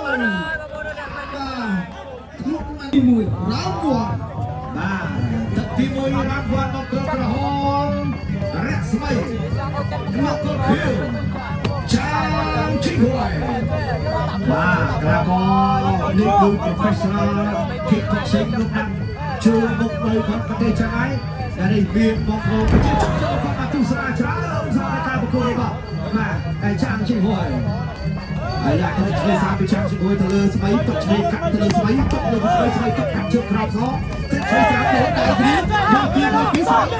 ទី1រ៉ាវវ៉ាបាទទឹកទី1រ៉ាវវ៉ាមកក្រហមរស្មីមកកខៀវចាងជីហួយបាទក្រាបនេះគឺ professional kickboxing រូបដាក់ជួលមុខនៅក្នុងប្រទេសចាងហើយដែលមានបងប្អូនប្រជាជនចូលមកទស្សនាច្រើនសម្រាប់ការប្រកួតរបស់បាទតែចាងជីហួយហើយយ៉ាងនេះឆ្លៀតសារពីចាងជីហួយទៅលើស្មីទុកឆ្លៀតកាត់ទៅលើស្មីទុកលើស្មីស្មីទុកកាត់ជើងក្រោមសទឹកឆ្លៀតសារទៅដៃគ្រីមកពីស្មី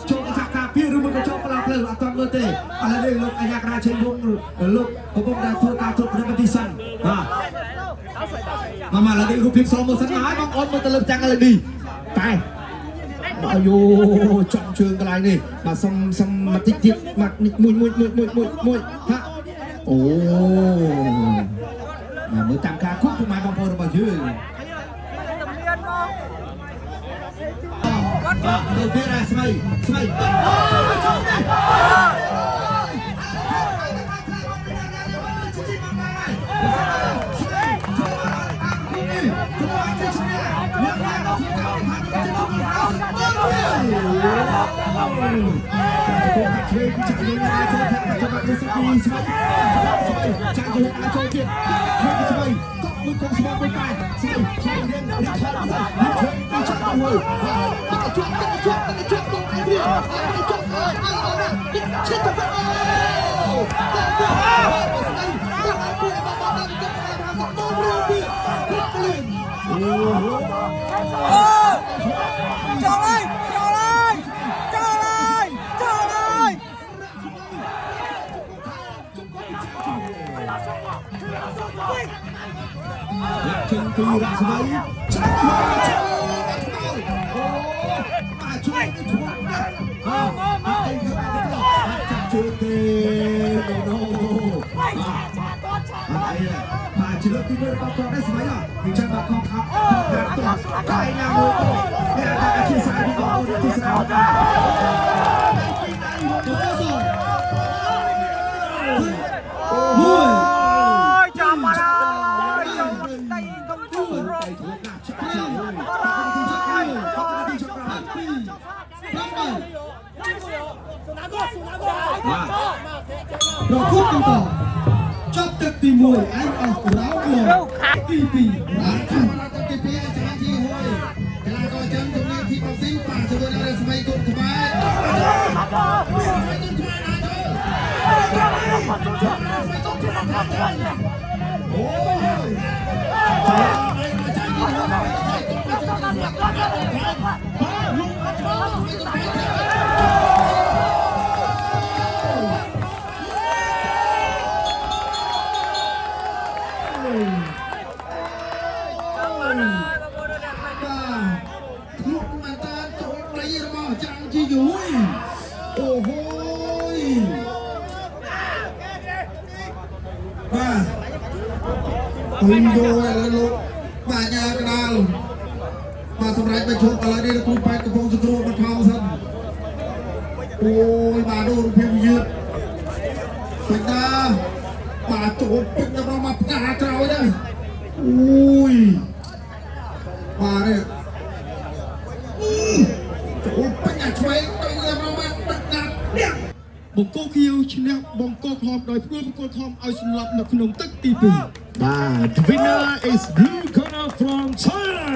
ចូលកាកាពីឬមកចូលប្លាផ្លូវអត់ទាន់មើលទេឥឡូវនេះលោកអាញាក្រាជិញវងលោកកំពុងតែធ្វើការគ្រប់គ្រងទីសិនបាទមកឥឡូវនេះរូបភាពសមើលសិនហើយបងប្អូនមើលទៅលើចាំងឥឡូវនេះតែអាយូចំជើងកន្លែងនេះបាទសុំមកតិចទៀតមកមួយហាអូមើលតាមការគ្រប់ពុកម៉ែបងប្អូនរបស់យើងបាទមើលទៀតស្មីចូលនេះជើងពីរ៉ាស្មីចាជួយជើងទេអូបាទជឿទីមើលបងប្អូនស្មីពីចាំមកខំខាប់កាយណាមួយតែតែជាសាយបងប្អូនទីស្រាវតែមួយចាំមកប្រកួតបន្តចប់ទឹកទី1អញអស់រ៉ាវទី2រ៉ាវទឹកទី2ចាំជីហួយកីឡាករចាំជំនាញទីបងស៊ីប៉ាជាមួយនឹងរស្មីគុំក្បែរអូហូយបាទអ៊ុំយោឥឡូវលោកបាទញ៉ាក្ដាលបាទសម្រាប់បញ្ឈប់ឥឡូវនេះគ្រូប៉ែតកំពុងសង្គ្រោះបឋមសិនអូយបាទរូបភាពយឺតពេញតាបាទចូលពេញដល់មកផ្កាក្រោយដែរអូយបាទនេះចូលពេញអាឆ្វេងទៅដល់មកទឹកកាត់បង្គោលខៀវឈ្នះបង្គោលខំដោយព្រួយបង្គោលខំឲ្យសម្លាប់នៅក្នុងទឹកទី2បាទ The winner is blue corner from China